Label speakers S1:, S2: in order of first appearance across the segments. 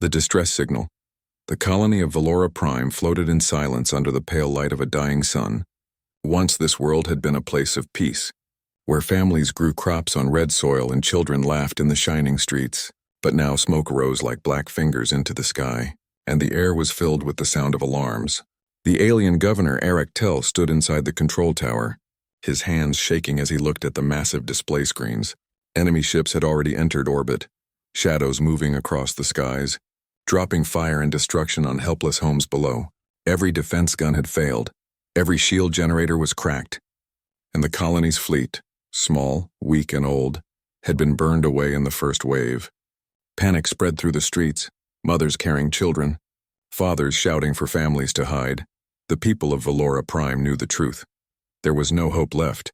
S1: The distress signal. The colony of Valora Prime floated in silence under the pale light of a dying sun. Once this world had been a place of peace, where families grew crops on red soil and children laughed in the shining streets. But now smoke rose like black fingers into the sky, and the air was filled with the sound of alarms. The alien governor Eric Tell stood inside the control tower, his hands shaking as he looked at the massive display screens. Enemy ships had already entered orbit, shadows moving across the skies, dropping fire and destruction on helpless homes below. Every defense gun had failed, every shield generator was cracked, and the colony's fleet, small, weak, and old, had been burned away in the first wave. Panic spread through the streets, mothers carrying children, fathers shouting for families to hide. The people of Valora Prime knew the truth. There was no hope left.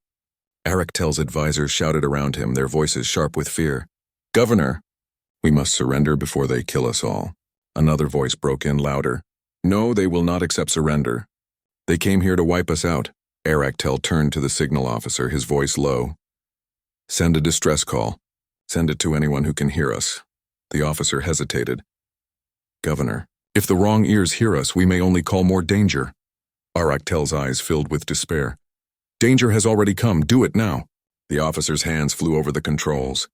S1: Eric Tell's advisors shouted around him, their voices sharp with fear. "Governor, we must surrender before they kill us all." Another voice broke in louder. "No, they will not accept surrender. They came here to wipe us out." Eric Tell turned to the signal officer, his voice low. "Send a distress call. Send it to anyone who can hear us." The officer hesitated. "Governor, if the wrong ears hear us, we may only call more danger." Eric Tell's eyes filled with despair. "Danger has already come. Do it now." The officer's hands flew over the controls,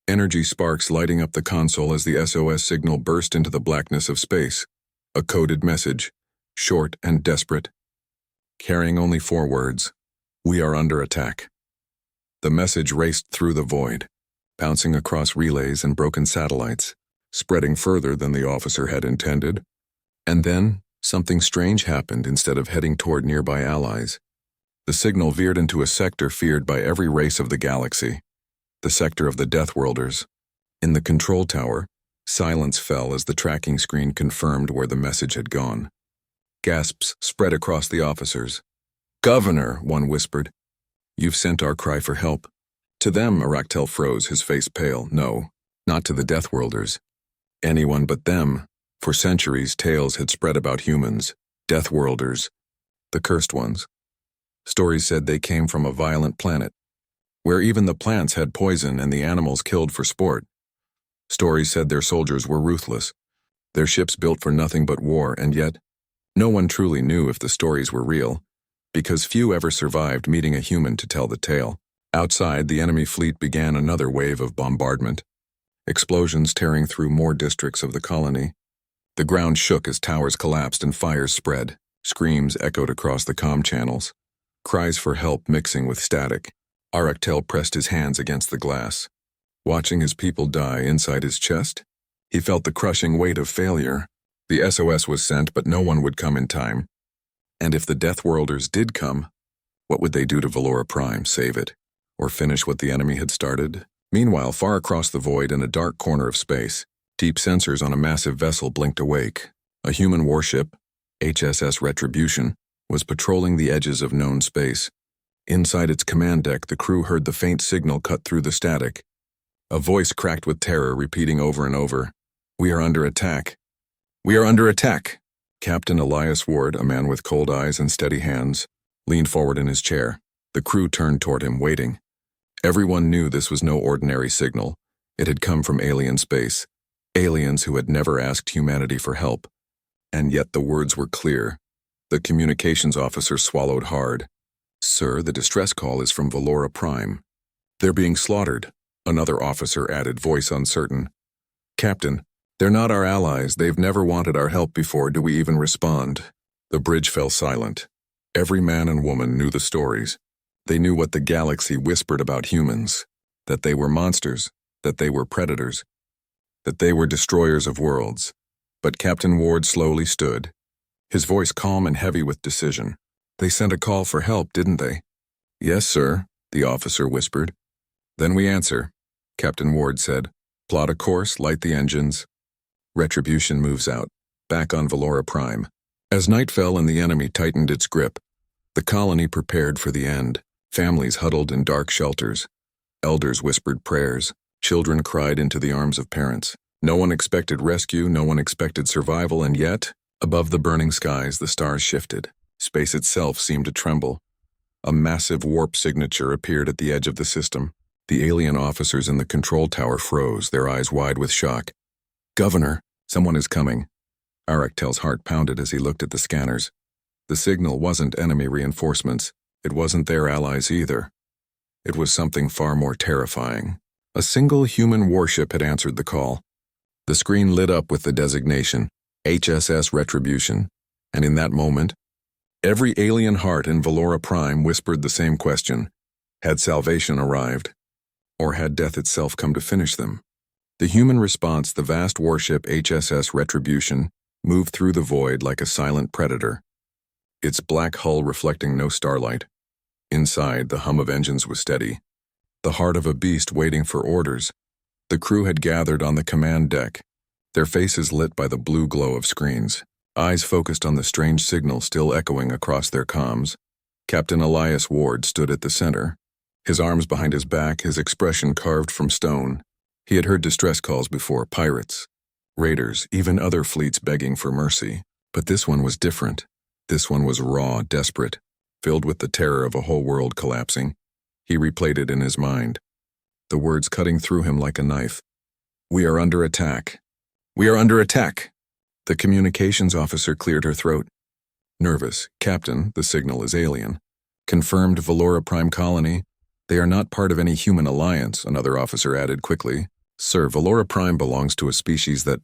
S1: energy sparks lighting up the console as the SOS signal burst into the blackness of space. A coded message, short and desperate, carrying only 4 words: "We are under attack." The message raced through the void, bouncing across relays and broken satellites, spreading further than the officer had intended. And then, something strange happened. Instead of heading toward nearby allies, the signal veered into a sector feared by every race of the galaxy, the sector of the Deathworlders. In the control tower, silence fell as the tracking screen confirmed where the message had gone. Gasps spread across the officers. "Governor," one whispered, "you've sent our cry for help." To them, Aractel froze, his face pale. No, not to the Deathworlders. Anyone but them. For centuries, tales had spread about humans, Deathworlders, the cursed ones. Stories said they came from a violent planet, where even the plants had poison and the animals killed for sport. Stories said their soldiers were ruthless, their ships built for nothing but war, and yet, no one truly knew if the stories were real, because few ever survived meeting a human to tell the tale. Outside, the enemy fleet began another wave of bombardment, explosions tearing through more districts of the colony. The ground shook as towers collapsed and fires spread. Screams echoed across the comm channels, cries for help mixing with static. Aractel pressed his hands against the glass. Watching his people die inside his chest, he felt the crushing weight of failure. The SOS was sent, but no one would come in time. And if the Deathworlders did come, what would they do to Valora Prime? Save it? Or finish what the enemy had started? Meanwhile, far across the void in a dark corner of space, deep sensors on a massive vessel blinked awake. A human warship, HSS Retribution, was patrolling the edges of known space. Inside its command deck, the crew heard the faint signal cut through the static. A voice cracked with terror, repeating over and over, "We are under attack. We are under attack." Captain Elias Ward, a man with cold eyes and steady hands, leaned forward in his chair. The crew turned toward him, waiting. Everyone knew this was no ordinary signal. It had come from alien space, aliens who had never asked humanity for help. And yet the words were clear. The communications officer swallowed hard. "Sir, the distress call is from Valora Prime." "They're being slaughtered," another officer added, voice uncertain. "Captain, they're not our allies. They've never wanted our help before. Do we even respond?" The bridge fell silent. Every man and woman knew the stories. They knew what the galaxy whispered about humans, that they were monsters, that they were predators, that they were destroyers of worlds. But Captain Ward slowly stood, his voice calm and heavy with decision. "They sent a call for help, didn't they?" "Yes, sir," the officer whispered. "Then we answer," Captain Ward said. "Plot a course, light the engines." Retribution moves out, back on Valora Prime. As night fell and the enemy tightened its grip, the colony prepared for the end. Families huddled in dark shelters. Elders whispered prayers. Children cried into the arms of parents. No one expected rescue, no one expected survival, and yet, above the burning skies, the stars shifted. Space itself seemed to tremble. A massive warp signature appeared at the edge of the system. The alien officers in the control tower froze, their eyes wide with shock. "Governor," Someone is coming. Araktel's heart pounded as he looked at the scanners. The signal wasn't enemy reinforcements. It wasn't their allies either. It was something far more terrifying. A single human warship had answered the call. The screen lit up with the designation, HSS Retribution, and in that moment, every alien heart in Valora Prime whispered the same question. Had salvation arrived? Or had death itself come to finish them? The human response, the vast warship HSS Retribution, moved through the void like a silent predator, its black hull reflecting no starlight. Inside, the hum of engines was steady, the heart of a beast waiting for orders. The crew had gathered on the command deck, their faces lit by the blue glow of screens, eyes focused on the strange signal still echoing across their comms. Captain Elias Ward stood at the center, his arms behind his back, his expression carved from stone. He had heard distress calls before, pirates, raiders, even other fleets begging for mercy. But this one was different. This one was raw, desperate, filled with the terror of a whole world collapsing. He replayed it in his mind, the words cutting through him like a knife. "We are under attack. We are under attack." The communications officer cleared her throat. "Nervous. Captain, the signal is alien. Confirmed Valora Prime colony. They are not part of any human alliance," another officer added quickly. "Sir, Valora Prime belongs to a species that,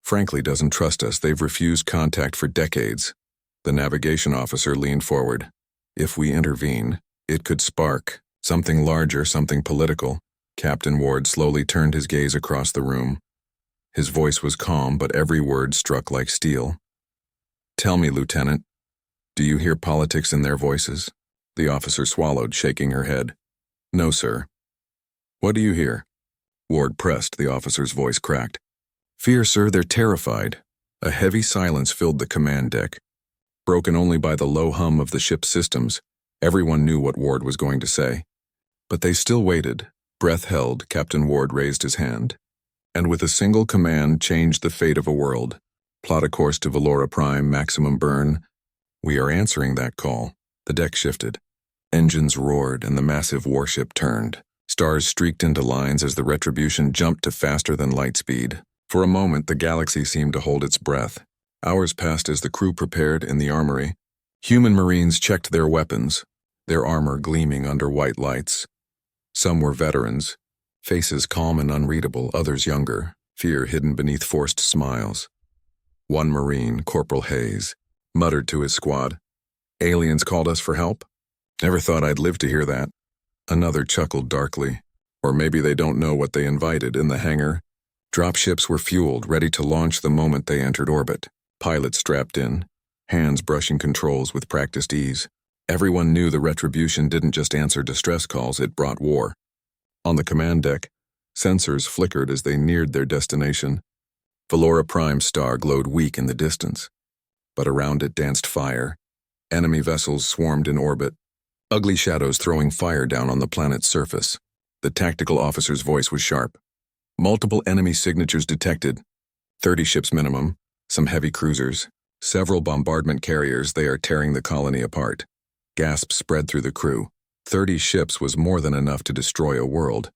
S1: frankly, doesn't trust us. They've refused contact for decades." The navigation officer leaned forward. "If we intervene, it could spark something larger, something political." Captain Ward slowly turned his gaze across the room. His voice was calm, but every word struck like steel. "Tell me, Lieutenant, do you hear politics in their voices?" The officer swallowed, shaking her head. "No, sir." "What do you hear?" Ward pressed, the officer's voice cracked. "Fear, sir, they're terrified." A heavy silence filled the command deck, broken only by the low hum of the ship's systems. Everyone knew what Ward was going to say. But they still waited. Breath held, Captain Ward raised his hand, and with a single command changed the fate of a world. "Plot a course to Valora Prime, maximum burn." "We are answering that call." The deck shifted. Engines roared and the massive warship turned. Stars streaked into lines as the Retribution jumped to faster than light speed. For a moment, the galaxy seemed to hold its breath. Hours passed as the crew prepared in the armory. Human Marines checked their weapons, their armor gleaming under white lights. Some were veterans, faces calm and unreadable, others younger, fear hidden beneath forced smiles. One Marine, Corporal Hayes, muttered to his squad, "Aliens called us for help? Never thought I'd live to hear that." Another chuckled darkly. "Or maybe they don't know what they invited." In the hangar, dropships were fueled, ready to launch the moment they entered orbit. Pilots strapped in, hands brushing controls with practiced ease. Everyone knew the Retribution didn't just answer distress calls, it brought war. On the command deck, sensors flickered as they neared their destination. Valora Prime's star glowed weak in the distance, but around it danced fire. Enemy vessels swarmed in orbit, ugly shadows throwing fire down on the planet's surface. The tactical officer's voice was sharp. "Multiple enemy signatures detected. 30 ships minimum, some heavy cruisers, several bombardment carriers. They are tearing the colony apart." Gasps spread through the crew. 30 ships was more than enough to destroy a world.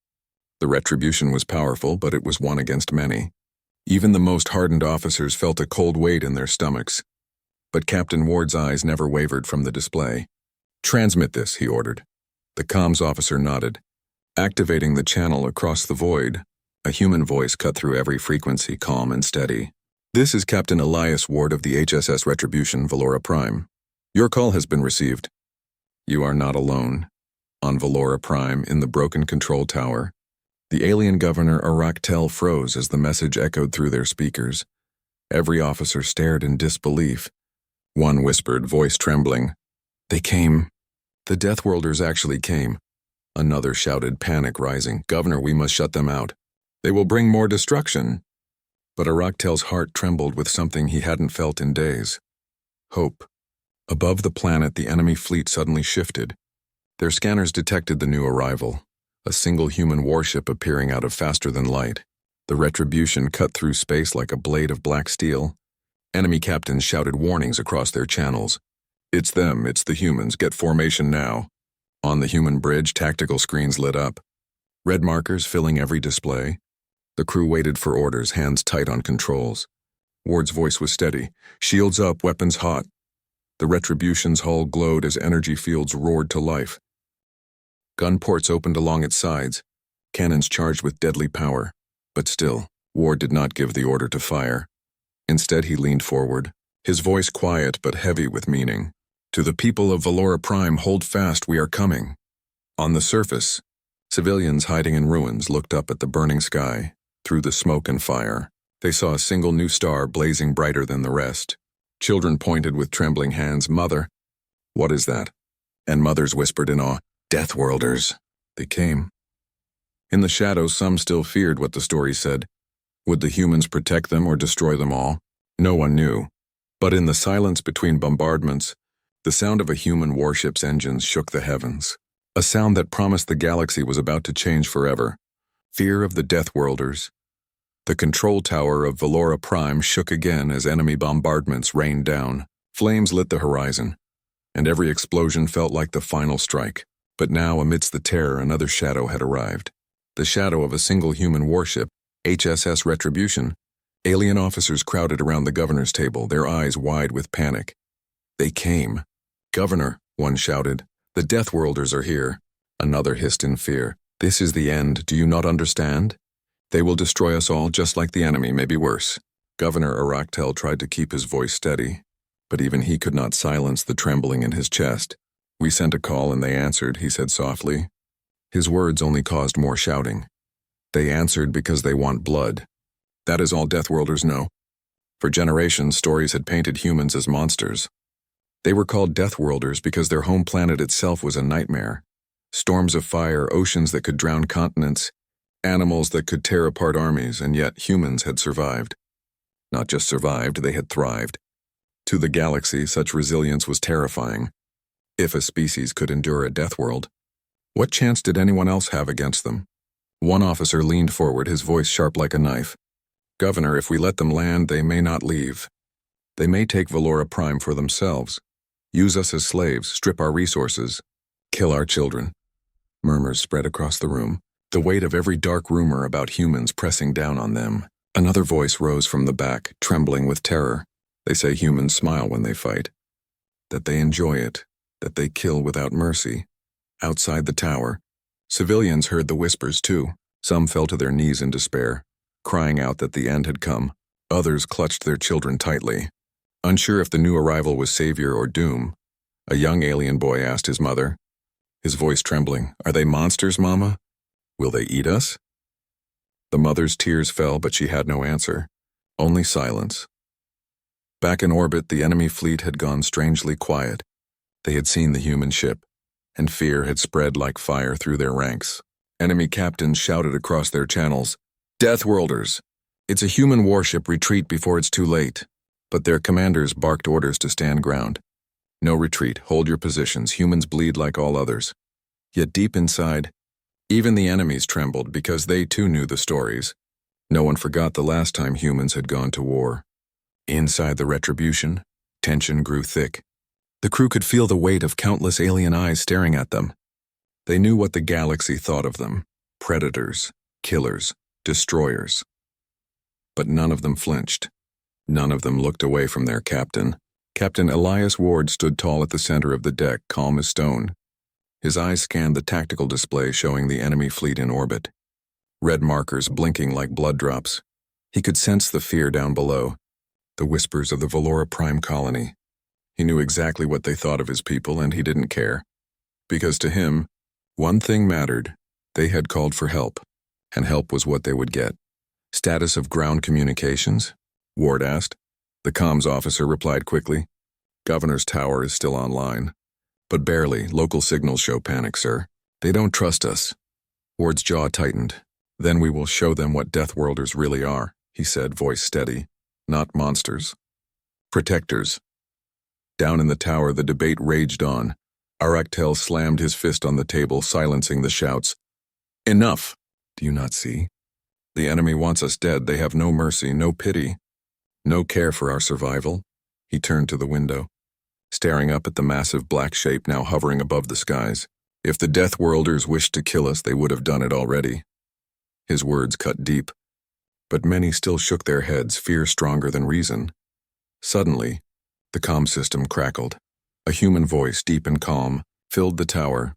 S1: The Retribution was powerful, but it was one against many. Even the most hardened officers felt a cold weight in their stomachs. But Captain Ward's eyes never wavered from the display. "Transmit this," he ordered. The comms officer nodded. Activating the channel across the void, a human voice cut through every frequency, calm and steady. "This is Captain Elias Ward of the HSS Retribution, Valora Prime. Your call has been received. You are not alone." On Valora Prime, in the broken control tower, the alien governor Araktel froze as the message echoed through their speakers. Every officer stared in disbelief. One whispered, voice trembling, "They came. The Deathworlders actually came." Another shouted, panic rising, "Governor, we must shut them out. They will bring more destruction." But Araktel's heart trembled with something he hadn't felt in days. Hope. Above the planet, the enemy fleet suddenly shifted. Their scanners detected the new arrival, a single human warship appearing out of faster than light. The Retribution cut through space like a blade of black steel. Enemy captains shouted warnings across their channels. "It's them, it's the humans, get formation now." On the human bridge, tactical screens lit up, red markers filling every display. The crew waited for orders, hands tight on controls. Ward's voice was steady. Shields up, weapons hot. The Retribution's hull glowed as energy fields roared to life. Gun ports opened along its sides, cannons charged with deadly power. But still, Ward did not give the order to fire. Instead, he leaned forward, his voice quiet but heavy with meaning. To the people of Valora Prime, hold fast, we are coming. On the surface, civilians hiding in ruins looked up at the burning sky. Through the smoke and fire, they saw a single new star blazing brighter than the rest. Children pointed with trembling hands, "Mother." "What is that?" And mothers whispered in awe, "Deathworlders." They came. In the shadows, some still feared what the story said. Would the humans protect them or destroy them all? No one knew. But in the silence between bombardments, the sound of a human warship's engines shook the heavens. A sound that promised the galaxy was about to change forever. Fear of the Deathworlders. The control tower of Valora Prime shook again as enemy bombardments rained down. Flames lit the horizon, and every explosion felt like the final strike. But now, amidst the terror, another shadow had arrived. The shadow of a single human warship, HSS Retribution. Alien officers crowded around the governor's table, their eyes wide with panic. They came. "Governor," one shouted, "the Deathworlders are here." Another hissed in fear, "This is the end, do you not understand? They will destroy us all just like the enemy, maybe worse." Governor Arachtel tried to keep his voice steady, but even he could not silence the trembling in his chest. "We sent a call and they answered," he said softly. His words only caused more shouting. "They answered because they want blood. That is all Deathworlders know." For generations, stories had painted humans as monsters. They were called Deathworlders because their home planet itself was a nightmare. Storms of fire, oceans that could drown continents, animals that could tear apart armies, and yet humans had survived. Not just survived, they had thrived. To the galaxy, such resilience was terrifying. If a species could endure a death world, what chance did anyone else have against them? One officer leaned forward, his voice sharp like a knife. "Governor, if we let them land, they may not leave. They may take Valora Prime for themselves, use us as slaves, strip our resources, kill our children." Murmurs spread across the room, the weight of every dark rumor about humans pressing down on them. Another voice rose from the back, trembling with terror. "They say humans smile when they fight, that they enjoy it, that they kill without mercy." Outside the tower, civilians heard the whispers too. Some fell to their knees in despair, crying out that the end had come. Others clutched their children tightly. Unsure if the new arrival was savior or doom, a young alien boy asked his mother, his voice trembling, "Are they monsters, Mama? Will they eat us?" The mother's tears fell, but she had no answer, only silence. Back in orbit, the enemy fleet had gone strangely quiet. They had seen the human ship, and fear had spread like fire through their ranks. Enemy captains shouted across their channels, "Deathworlders! It's a human warship, retreat before it's too late." But their commanders barked orders to stand ground. "No retreat, hold your positions, humans bleed like all others." Yet deep inside, even the enemies trembled because they too knew the stories. No one forgot the last time humans had gone to war. Inside the Retribution, tension grew thick. The crew could feel the weight of countless alien eyes staring at them. They knew what the galaxy thought of them: predators, killers, destroyers. But none of them flinched. None of them looked away from their captain. Captain Elias Ward stood tall at the center of the deck, calm as stone. His eyes scanned the tactical display showing the enemy fleet in orbit. Red markers blinking like blood drops. He could sense the fear down below, the whispers of the Valora Prime colony. He knew exactly what they thought of his people, and he didn't care. Because to him, one thing mattered. They had called for help, and help was what they would get. "Status of ground communications?" Ward asked. The comms officer replied quickly, "Governor's tower is still online. But barely. Local signals show panic, sir. They don't trust us." Ward's jaw tightened. "Then we will show them what Deathworlders really are," he said, voice steady. "Not monsters. Protectors." Down in the tower, the debate raged on. Arachtel slammed his fist on the table, silencing the shouts. "Enough! Do you not see? The enemy wants us dead. They have no mercy, no pity, no care for our survival." He turned to the window, staring up at the massive black shape now hovering above the skies. "If the Deathworlders wished to kill us, they would have done it already." His words cut deep. but many still shook their heads, fear stronger than reason. Suddenly, the comm system crackled. A human voice, deep and calm, filled the tower.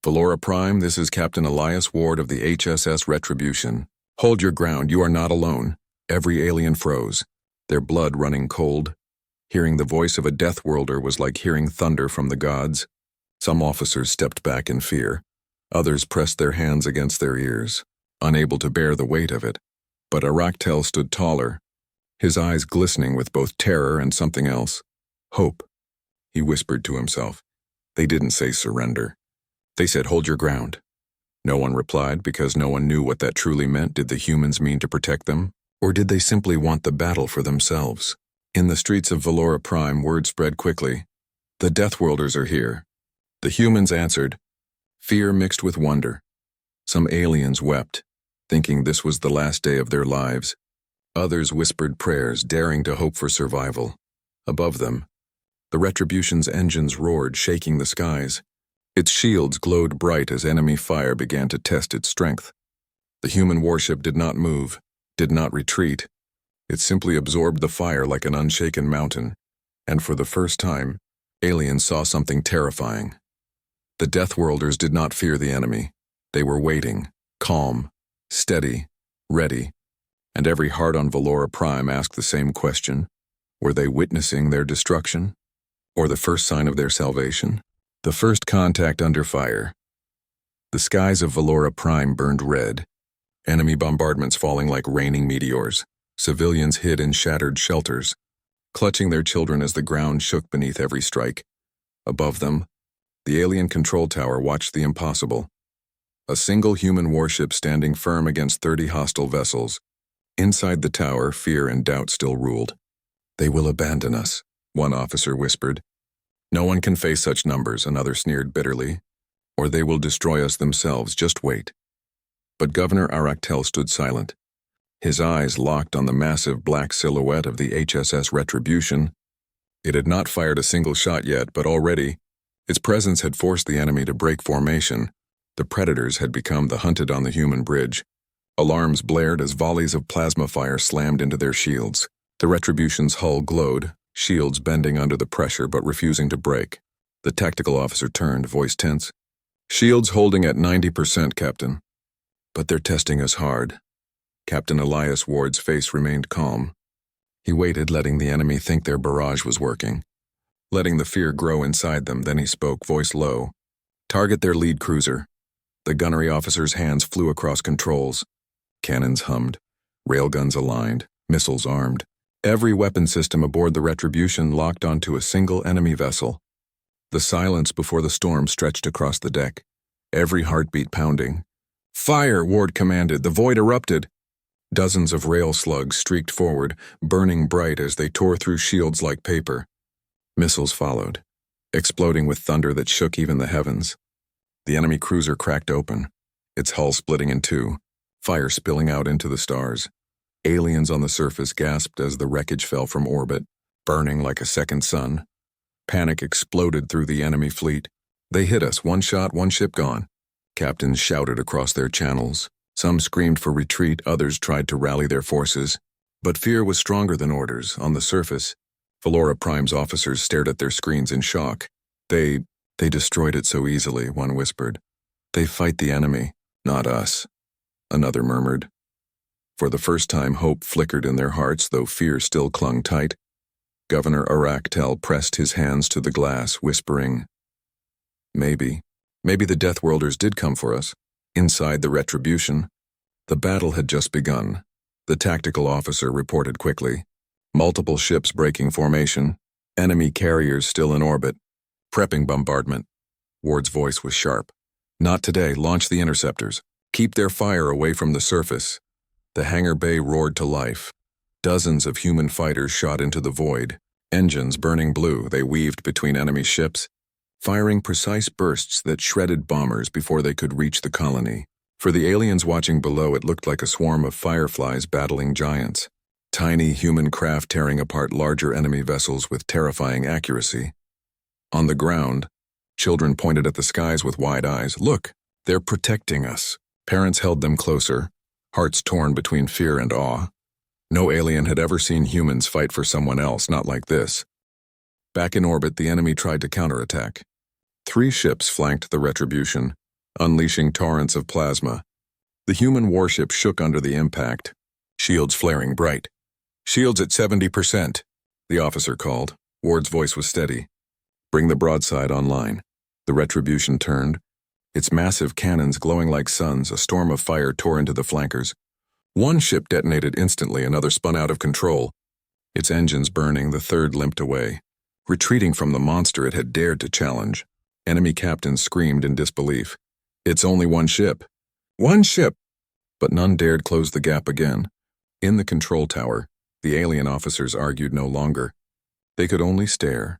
S1: "Valora Prime, this is Captain Elias Ward of the HSS Retribution. Hold your ground, you are not alone." Every alien froze, their blood running cold. Hearing the voice of a Deathworlder was like hearing thunder from the gods. Some officers stepped back in fear. Others pressed their hands against their ears, unable to bear the weight of it. But Arachtel stood taller, his eyes glistening with both terror and something else. "Hope," he whispered to himself. They didn't say surrender. They said, "Hold your ground." No one replied because no one knew what that truly meant. Did the humans mean to protect them? Or did they simply want the battle for themselves? In the streets of Valora Prime, word spread quickly. "The Deathworlders are here." The humans answered, fear mixed with wonder. Some aliens wept, thinking this was the last day of their lives. Others whispered prayers, daring to hope for survival. Above them, the Retribution's engines roared, shaking the skies. Its shields glowed bright as enemy fire began to test its strength. The human warship did not move, did not retreat. It simply absorbed the fire like an unshaken mountain, and for the first time, aliens saw something terrifying. The Deathworlders did not fear the enemy. They were waiting, calm, steady, ready, and every heart on Valora Prime asked the same question. Were they witnessing their destruction? Or the first sign of their salvation? The first contact under fire. The skies of Valora Prime burned red, enemy bombardments falling like raining meteors. Civilians hid in shattered shelters, clutching their children as the ground shook beneath every strike. Above them, the alien control tower watched the impossible. A single human warship standing firm against 30 hostile vessels. Inside the tower, fear and doubt still ruled. "They will abandon us," one officer whispered. "No one can face such numbers," another sneered bitterly. "Or they will destroy us themselves, just wait." But Governor Arachtel stood silent. His eyes locked on the massive black silhouette of the HSS Retribution. It had not fired a single shot yet, but already, its presence had forced the enemy to break formation. The predators had become the hunted on the human bridge. Alarms blared as volleys of plasma fire slammed into their shields. The Retribution's hull glowed, shields bending under the pressure but refusing to break. The tactical officer turned, voice tense. "Shields holding at 90%, Captain. But they're testing us hard." Captain Elias Ward's face remained calm. He waited, letting the enemy think their barrage was working, letting the fear grow inside them. Then he spoke, voice low. "Target their lead cruiser." The gunnery officer's hands flew across controls. Cannons hummed, railguns aligned, missiles armed. Every weapon system aboard the Retribution locked onto a single enemy vessel. The silence before the storm stretched across the deck, every heartbeat pounding. "Fire!" Ward commanded. The void erupted. Dozens of rail slugs streaked forward, burning bright as they tore through shields like paper. Missiles followed, exploding with thunder that shook even the heavens. The enemy cruiser cracked open, its hull splitting in two, fire spilling out into the stars. Aliens on the surface gasped as the wreckage fell from orbit, burning like a second sun. Panic exploded through the enemy fleet. "They hit us, one shot, one ship gone." Captains shouted across their channels. Some screamed for retreat, others tried to rally their forces. But fear was stronger than orders. On the surface, Valora Prime's officers stared at their screens in shock. They destroyed it so easily," one whispered. "They fight the enemy, not us," another murmured. For the first time, hope flickered in their hearts, though fear still clung tight. Governor Arachtel pressed his hands to the glass, whispering, Maybe the Deathworlders did come for us." Inside the Retribution, the battle had just begun. The tactical officer reported quickly. Multiple ships breaking formation, enemy carriers still in orbit, prepping bombardment. Ward's voice was sharp. "Not today, launch the interceptors. Keep their fire away from the surface." The hangar bay roared to life. Dozens of human fighters shot into the void, engines burning blue. They weaved between enemy ships, firing precise bursts that shredded bombers before they could reach the colony. For the aliens watching below, it looked like a swarm of fireflies battling giants. Tiny human craft tearing apart larger enemy vessels with terrifying accuracy. On the ground, children pointed at the skies with wide eyes. "Look, they're protecting us." Parents held them closer, hearts torn between fear and awe. No alien had ever seen humans fight for someone else, not like this. Back in orbit, the enemy tried to counterattack. 3 ships flanked the Retribution, unleashing torrents of plasma. The human warship shook under the impact, shields flaring bright. "Shields at 70%, the officer called. Ward's voice was steady. "Bring the broadside online." The Retribution turned. Its massive cannons glowing like suns, a storm of fire tore into the flankers. One ship detonated instantly, another spun out of control. Its engines burning, the third limped away, retreating from the monster it had dared to challenge. Enemy captains screamed in disbelief. "It's only one ship." "One ship!" But none dared close the gap again. In the control tower, the alien officers argued no longer. They could only stare,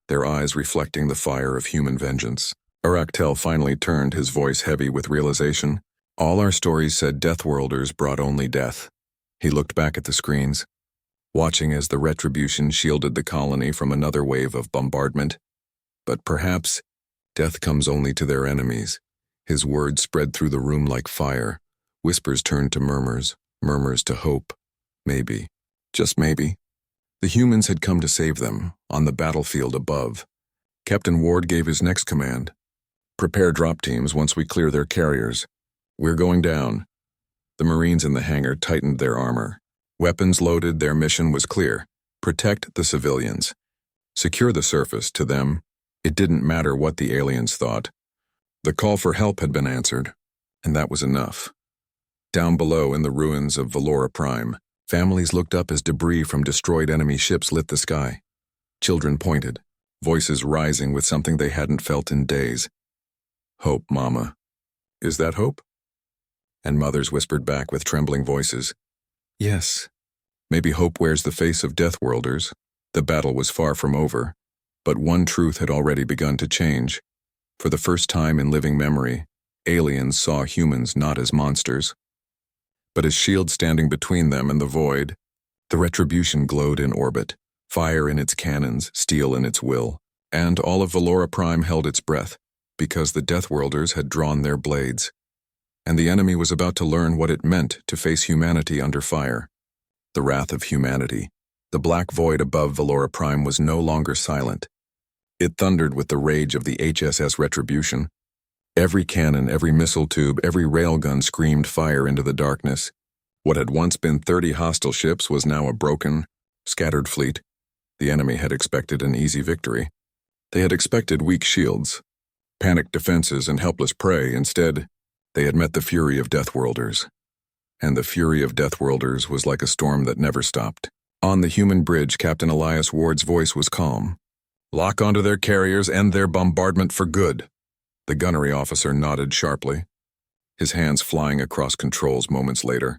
S1: their eyes reflecting the fire of human vengeance. Aractel finally turned, his voice heavy with realization. "All our stories said Deathworlders brought only death." He looked back at the screens, watching as the Retribution shielded the colony from another wave of bombardment. "But perhaps death comes only to their enemies." His words spread through the room like fire. Whispers turned to murmurs, murmurs to hope. Maybe, just maybe, the humans had come to save them, on the battlefield above. Captain Ward gave his next command. "Prepare drop teams once we clear their carriers. We're going down." The Marines in the hangar tightened their armor. Weapons loaded, their mission was clear. Protect the civilians. Secure the surface. To them, it didn't matter what the aliens thought. The call for help had been answered, and that was enough. Down below in the ruins of Valora Prime, families looked up as debris from destroyed enemy ships lit the sky. Children pointed, voices rising with something they hadn't felt in days. "Hope, Mama. Is that hope?" And mothers whispered back with trembling voices, "Yes." Maybe hope wears the face of Deathworlders. The battle was far from over, but one truth had already begun to change. For the first time in living memory, aliens saw humans not as monsters, but as shields standing between them and the void. The Retribution glowed in orbit, fire in its cannons, steel in its will, and all of Valora Prime held its breath, because the Deathworlders had drawn their blades, and the enemy was about to learn what it meant to face humanity under fire. The wrath of humanity. The black void above Valora Prime was no longer silent. It thundered with the rage of the HSS Retribution. Every cannon, every missile tube, every railgun screamed fire into the darkness. What had once been 30 hostile ships was now a broken, scattered fleet. The enemy had expected an easy victory. They had expected weak shields, panicked defenses, and helpless prey. Instead, they had met the fury of Deathworlders. And the fury of Deathworlders was like a storm that never stopped. On the human bridge, Captain Elias Ward's voice was calm. "Lock onto their carriers, end their bombardment for good." The gunnery officer nodded sharply, his hands flying across controls moments later.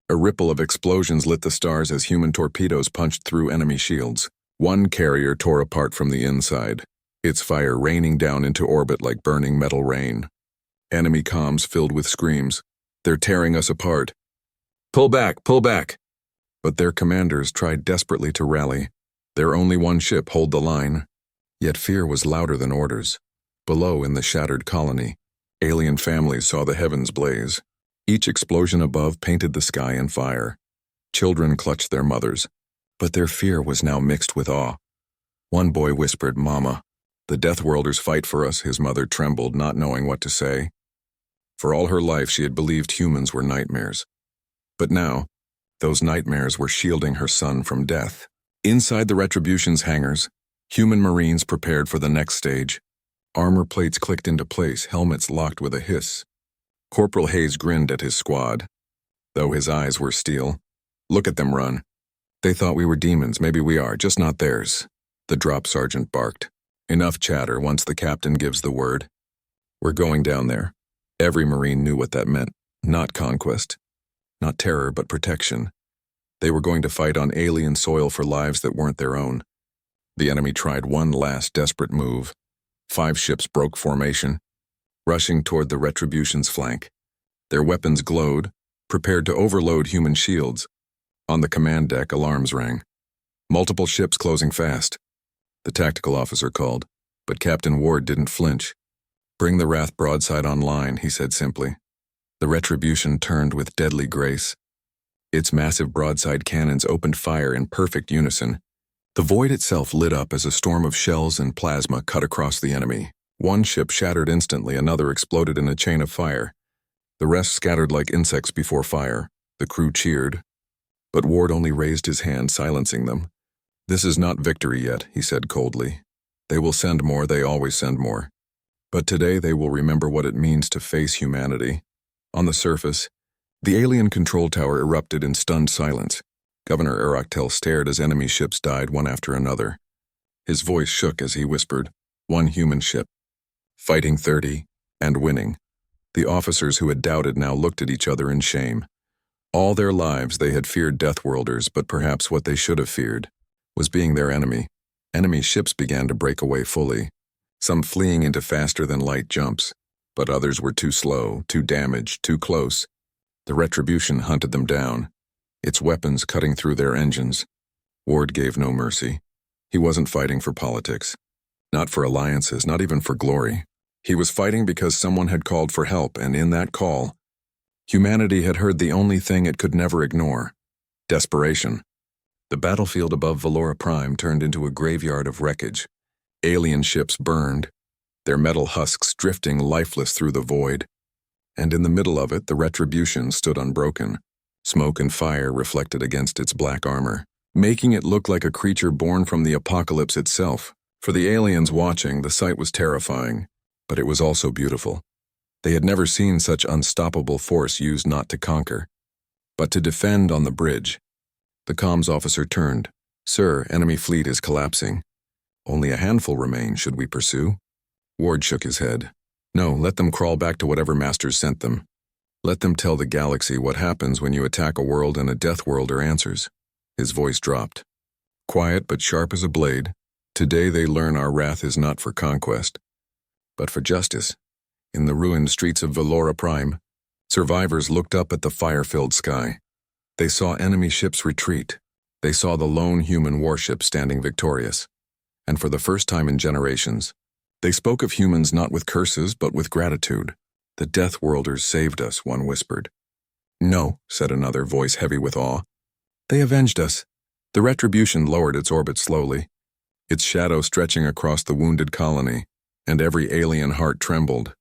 S1: A ripple of explosions lit the stars as human torpedoes punched through enemy shields. One carrier tore apart from the inside, its fire raining down into orbit like burning metal rain. Enemy comms filled with screams. "They're tearing us apart. Pull back, pull back." But their commanders tried desperately to rally. Their only one ship hold the line. Yet fear was louder than orders. Below in the shattered colony, alien families saw the heavens blaze. Each explosion above painted the sky in fire. Children clutched their mothers, but their fear was now mixed with awe. One boy whispered, "Mama, the Deathworlders fight for us." His mother trembled, not knowing what to say. For all her life she had believed humans were nightmares. But now, those nightmares were shielding her son from death. Inside the Retribution's hangars, human Marines prepared for the next stage. Armor plates clicked into place, helmets locked with a hiss. Corporal Hayes grinned at his squad, though his eyes were steel. "Look at them run. They thought we were demons. Maybe we are, just not theirs." The drop sergeant barked. "Enough chatter. Once the captain gives the word, we're going down there." Every Marine knew what that meant. Not conquest, not terror, but protection. They were going to fight on alien soil for lives that weren't their own. The enemy tried one last desperate move. 5 ships broke formation, rushing toward the Retribution's flank. Their weapons glowed, prepared to overload human shields. On the command deck, alarms rang. Multiple ships closing fast. The tactical officer called, but Captain Ward didn't flinch. "Bring the Wrath broadside online," he said simply. The Retribution turned with deadly grace. Its massive broadside cannons opened fire in perfect unison. The void itself lit up as a storm of shells and plasma cut across the enemy. One ship shattered instantly, another exploded in a chain of fire. The rest scattered like insects before fire. The crew cheered, but Ward only raised his hand, silencing them. "This is not victory yet," he said coldly. "They will send more, they always send more. But today they will remember what it means to face humanity." On the surface, the alien control tower erupted in stunned silence. Governor Arachtel stared as enemy ships died one after another. His voice shook as he whispered, "One human ship. Fighting 30, and winning." The officers who had doubted now looked at each other in shame. All their lives they had feared Deathworlders, but perhaps what they should have feared was being their enemy. Enemy ships began to break away fully, some fleeing into faster-than-light jumps, but others were too slow, too damaged, too close. The Retribution hunted them down, its weapons cutting through their engines. Ward gave no mercy. He wasn't fighting for politics, not for alliances, not even for glory. He was fighting because someone had called for help, and in that call, humanity had heard the only thing it could never ignore: desperation. The battlefield above Valora Prime turned into a graveyard of wreckage. Alien ships burned, their metal husks drifting lifeless through the void. And in the middle of it, the Retribution stood unbroken, smoke and fire reflected against its black armor, making it look like a creature born from the apocalypse itself. For the aliens watching, the sight was terrifying, but it was also beautiful. They had never seen such unstoppable force used not to conquer, but to defend on the bridge. The comms officer turned. "Sir, enemy fleet is collapsing. Only a handful remain. Should we pursue?" Ward shook his head. "No, let them crawl back to whatever masters sent them. Let them tell the galaxy what happens when you attack a world and a Deathworlder answers." His voice dropped. Quiet but sharp as a blade. "Today they learn our wrath is not for conquest, but for justice." In the ruined streets of Valora Prime, survivors looked up at the fire-filled sky. They saw enemy ships retreat. They saw the lone human warship standing victorious. And for the first time in generations, they spoke of humans not with curses but with gratitude. "The Deathworlders saved us," one whispered. "No," said another, voice heavy with awe. "They avenged us." The Retribution lowered its orbit slowly, its shadow stretching across the wounded colony, and every alien heart trembled,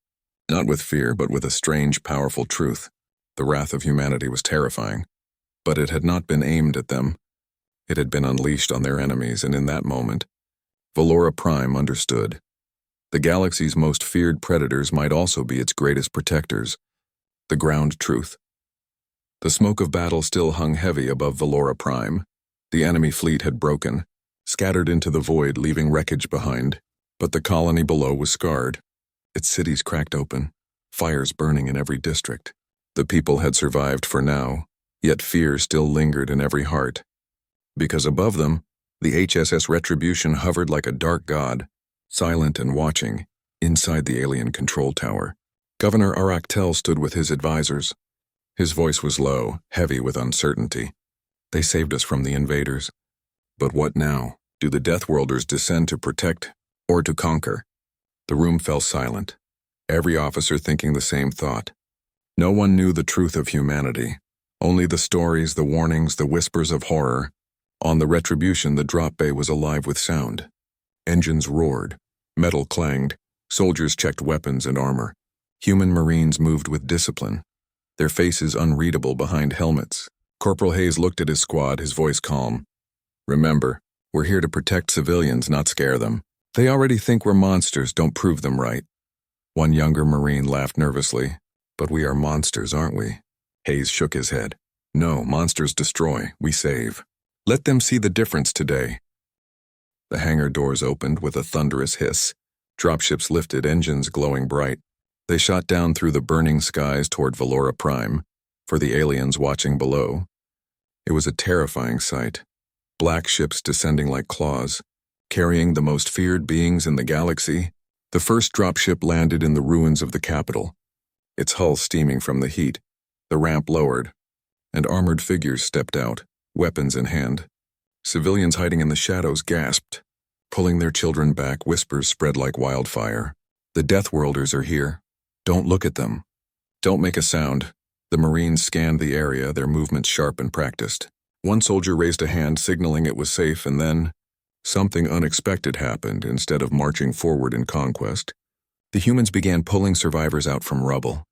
S1: not with fear but with a strange, powerful truth. The wrath of humanity was terrifying, but it had not been aimed at them. It had been unleashed on their enemies, and in that moment, Valora Prime understood. The galaxy's most feared predators might also be its greatest protectors. The ground truth. The smoke of battle still hung heavy above Valora Prime. The enemy fleet had broken, scattered into the void, leaving wreckage behind. But the colony below was scarred. Its cities cracked open, fires burning in every district. The people had survived for now, yet fear still lingered in every heart. Because above them, the HSS Retribution hovered like a dark god, silent and watching, inside the alien control tower. Governor Arachtel stood with his advisors. His voice was low, heavy with uncertainty. "They saved us from the invaders. But what now? Do the Deathworlders descend to protect or to conquer?" The room fell silent, every officer thinking the same thought. No one knew the truth of humanity, only the stories, the warnings, the whispers of horror. On the Retribution, the drop bay was alive with sound. Engines roared, metal clanged, soldiers checked weapons and armor. Human Marines moved with discipline, their faces unreadable behind helmets. Corporal Hayes looked at his squad, his voice calm. "Remember, we're here to protect civilians, not scare them. They already think we're monsters, don't prove them right." One younger Marine laughed nervously. "But we are monsters, aren't we?" Hayes shook his head. "No, monsters destroy, we save. Let them see the difference today." The hangar doors opened with a thunderous hiss. Dropships lifted, engines glowing bright. They shot down through the burning skies toward Valora Prime, for the aliens watching below. It was a terrifying sight. Black ships descending like claws, carrying the most feared beings in the galaxy. The first dropship landed in the ruins of the capital, its hull steaming from the heat. The ramp lowered, and armored figures stepped out, weapons in hand. Civilians hiding in the shadows gasped, pulling their children back. Whispers spread like wildfire. "The Deathworlders are here. Don't look at them." Don't make a sound. The Marines scanned the area, their movements sharp and practiced. One soldier raised a hand, signaling it was safe, and then something unexpected happened. Instead of marching forward in conquest, the humans began pulling survivors out from rubble.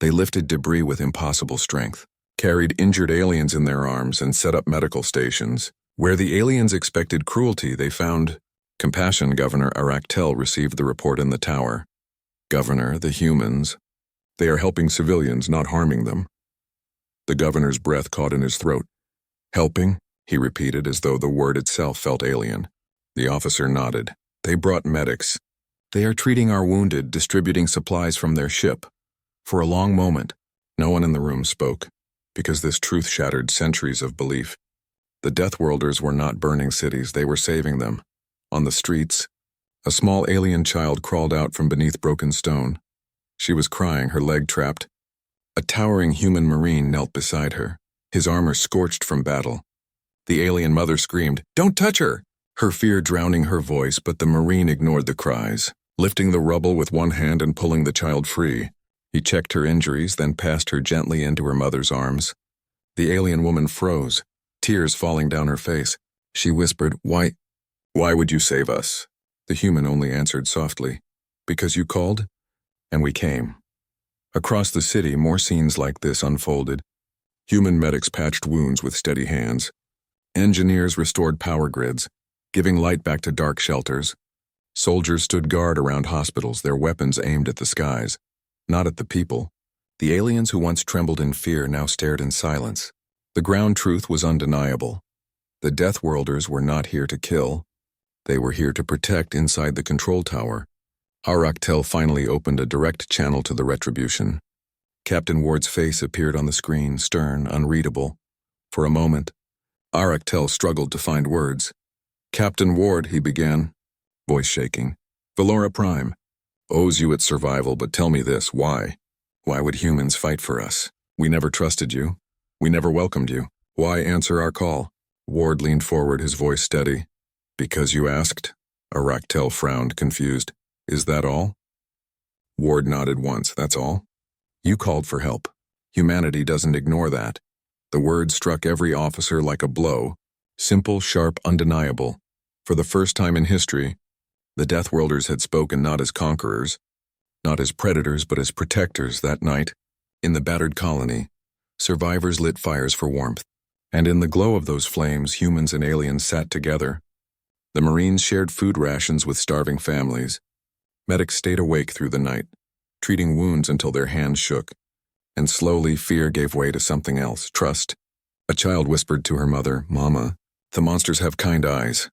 S1: They lifted debris with impossible strength, carried injured aliens in their arms, and set up medical stations. Where the aliens expected cruelty, they found compassion. Governor Arachtel received the report in the tower. Governor, the humans, they are helping civilians, not harming them. The governor's breath caught in his throat. Helping? He repeated, as though the word itself felt alien. The officer nodded. They brought medics. They are treating our wounded, distributing supplies from their ship. For a long moment, no one in the room spoke, because this truth shattered centuries of belief. The Deathworlders were not burning cities, they were saving them. On the streets, a small alien child crawled out from beneath broken stone. She was crying, her leg trapped. A towering human marine knelt beside her, his armor scorched from battle. The alien mother screamed, "Don't touch her!" Her fear drowning her voice, but the marine ignored the cries, lifting the rubble with one hand and pulling the child free. He checked her injuries, then passed her gently into her mother's arms. The alien woman froze, tears falling down her face. She whispered, Why would you save us?" The human only answered softly, "Because you called, and we came." Across the city, more scenes like this unfolded. Human medics patched wounds with steady hands. Engineers restored power grids, giving light back to dark shelters. Soldiers stood guard around hospitals, their weapons aimed at the skies, not at the people. The aliens who once trembled in fear now stared in silence. The ground truth was undeniable. The Deathworlders were not here to kill. They were here to protect inside the control tower. Arachtel finally opened a direct channel to the retribution. Captain Ward's face appeared on the screen, stern, unreadable. For a moment, Arachtel struggled to find words. "Captain Ward," he began, voice shaking. "Valora Prime owes you its survival, but tell me this, why? Why would humans fight for us? We never trusted you. We never welcomed you. Why answer our call?" Ward leaned forward, his voice steady. "Because you asked?" Arachtel frowned, confused. "Is that all?" Ward nodded once. "That's all? You called for help. Humanity doesn't ignore that." The word struck every officer like a blow. Simple, sharp, undeniable. For the first time in history, the Deathworlders had spoken not as conquerors, not as predators, but as protectors. That night, in the battered colony, survivors lit fires for warmth. And in the glow of those flames, humans and aliens sat together. The Marines shared food rations with starving families. Medics stayed awake through the night, treating wounds until their hands shook. And slowly, fear gave way to something else, trust. A child whispered to her mother, "Mama, the monsters have kind eyes."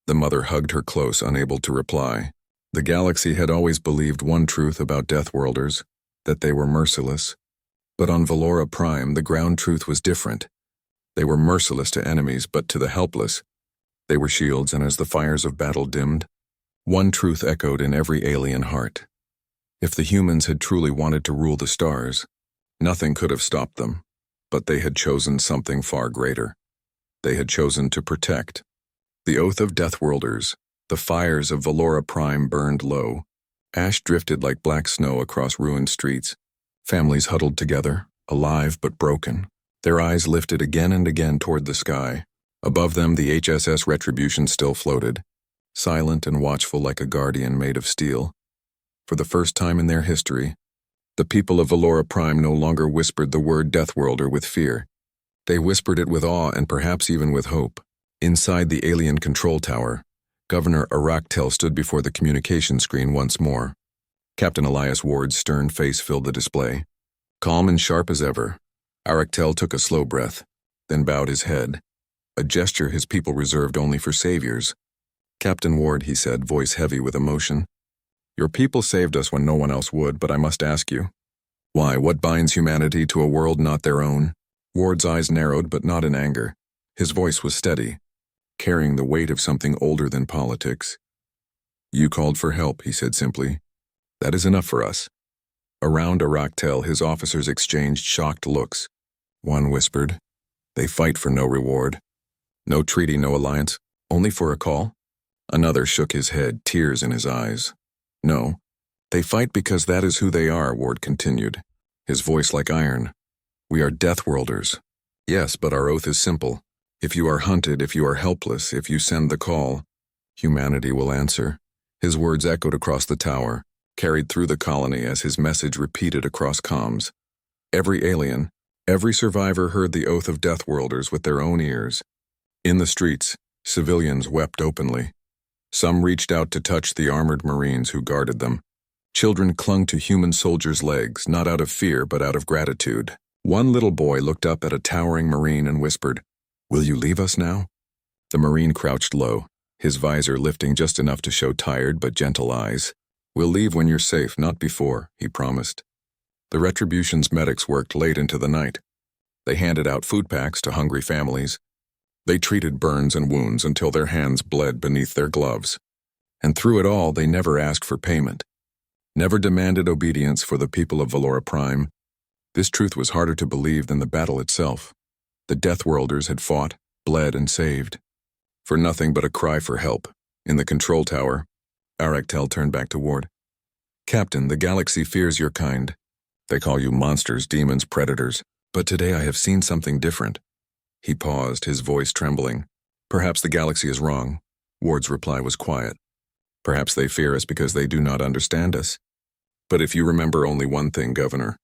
S1: The mother hugged her close, unable to reply. The galaxy had always believed one truth about Deathworlders, that they were merciless. But on Valora Prime, the ground truth was different. They were merciless to enemies, but to the helpless, they were shields, and as the fires of battle dimmed, one truth echoed in every alien heart. If the humans had truly wanted to rule the stars, nothing could have stopped them, but they had chosen something far greater. They had chosen to protect. The oath of Deathworlders, the fires of Valora Prime burned low. Ash drifted like black snow across ruined streets. Families huddled together, alive but broken. Their eyes lifted again and again toward the sky. Above them, the HSS Retribution still floated, silent and watchful like a guardian made of steel. For the first time in their history, the people of Valora Prime no longer whispered the word Deathworlder with fear. They whispered it with awe and perhaps even with hope. Inside the alien control tower, Governor Arachtel stood before the communication screen once more. Captain Elias Ward's stern face filled the display. Calm and sharp as ever, Arachtel took a slow breath, then bowed his head, a gesture his people reserved only for saviors. "Captain Ward," he said, voice heavy with emotion, "your people saved us when no one else would, but I must ask you, why? What binds humanity to a world not their own?" Ward's eyes narrowed, but not in anger. His voice was steady, carrying the weight of something older than politics. "You called for help," he said simply. "That is enough for us." Around Arachtel, his officers exchanged shocked looks. One whispered, "They fight for no reward. No treaty, no alliance, only for a call?" Another shook his head, tears in his eyes. "No, they fight because that is who they are," Ward continued, his voice like iron. "We are Deathworlders." "Yes, but our oath is simple. If you are hunted, if you are helpless, if you send the call, humanity will answer." His words echoed across the tower, carried through the colony as his message repeated across comms. Every alien, every survivor heard the oath of Deathworlders with their own ears. In the streets, civilians wept openly. Some reached out to touch the armored Marines who guarded them. Children clung to human soldiers' legs, not out of fear but out of gratitude. One little boy looked up at a towering Marine and whispered, "Will you leave us now?" The Marine crouched low, his visor lifting just enough to show tired but gentle eyes. "We'll leave when you're safe, not before," he promised. The Retribution's medics worked late into the night. They handed out food packs to hungry families. They treated burns and wounds until their hands bled beneath their gloves. And through it all, they never asked for payment, never demanded obedience for the people of Valora Prime. This truth was harder to believe than the battle itself. The Deathworlders had fought, bled, and saved. For nothing but a cry for help. In the control tower, Arachtel turned back to Ward. "Captain, the galaxy fears your kind. They call you monsters, demons, predators. But today I have seen something different." He paused, his voice trembling. "Perhaps the galaxy is wrong." Ward's reply was quiet. "Perhaps they fear us because they do not understand us. But if you remember only one thing, Governor,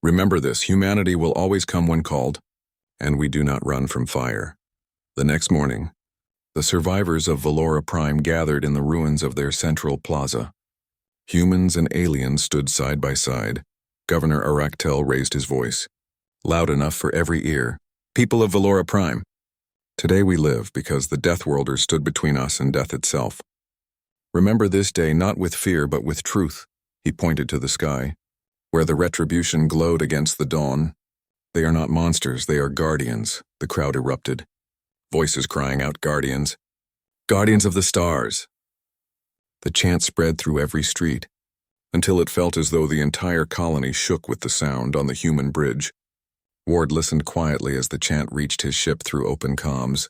S1: remember this: humanity will always come when called, and we do not run from fire." The next morning, the survivors of Valora Prime gathered in the ruins of their central plaza. Humans and aliens stood side by side. Governor Arachtel raised his voice, loud enough for every ear. "People of Valora Prime, today we live because the Deathworlders stood between us and death itself. Remember this day not with fear but with truth." He pointed to the sky, where the Retribution glowed against the dawn. "They are not monsters, they are guardians," the crowd erupted. Voices crying out, "Guardians! Guardians of the stars!" The chant spread through every street, until it felt as though the entire colony shook with the sound on the human bridge. Ward listened quietly as the chant reached his ship through open comms.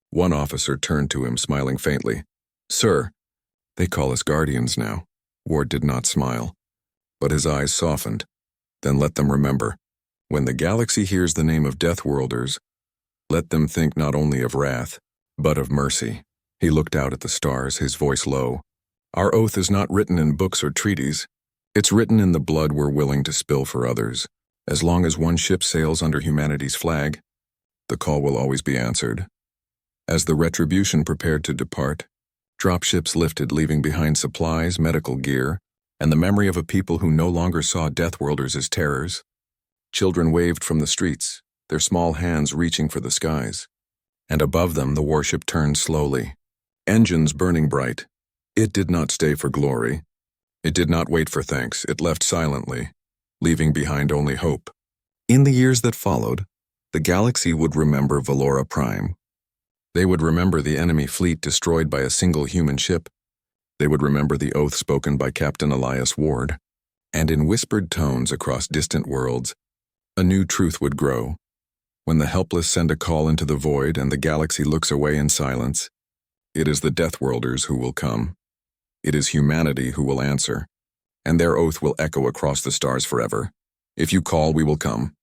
S1: One officer turned to him, smiling faintly. "Sir, they call us Guardians now." Ward did not smile, but his eyes softened. "Then let them remember, when the galaxy hears the name of Deathworlders, let them think not only of wrath, but of mercy." He looked out at the stars, his voice low. "Our oath is not written in books or treaties. It's written in the blood we're willing to spill for others. As long as one ship sails under humanity's flag, the call will always be answered." As the Retribution prepared to depart, dropships lifted, leaving behind supplies, medical gear, and the memory of a people who no longer saw Deathworlders as terrors. Children waved from the streets, their small hands reaching for the skies. And above them the warship turned slowly, engines burning bright. It did not stay for glory. It did not wait for thanks. It left silently, leaving behind only hope. In the years that followed, the galaxy would remember Valora Prime. They would remember the enemy fleet destroyed by a single human ship. They would remember the oath spoken by Captain Elias Ward. And in whispered tones across distant worlds, a new truth would grow. When the helpless send a call into the void and the galaxy looks away in silence, it is the Deathworlders who will come. It is humanity who will answer, and their oath will echo across the stars forever. "If you call, we will come.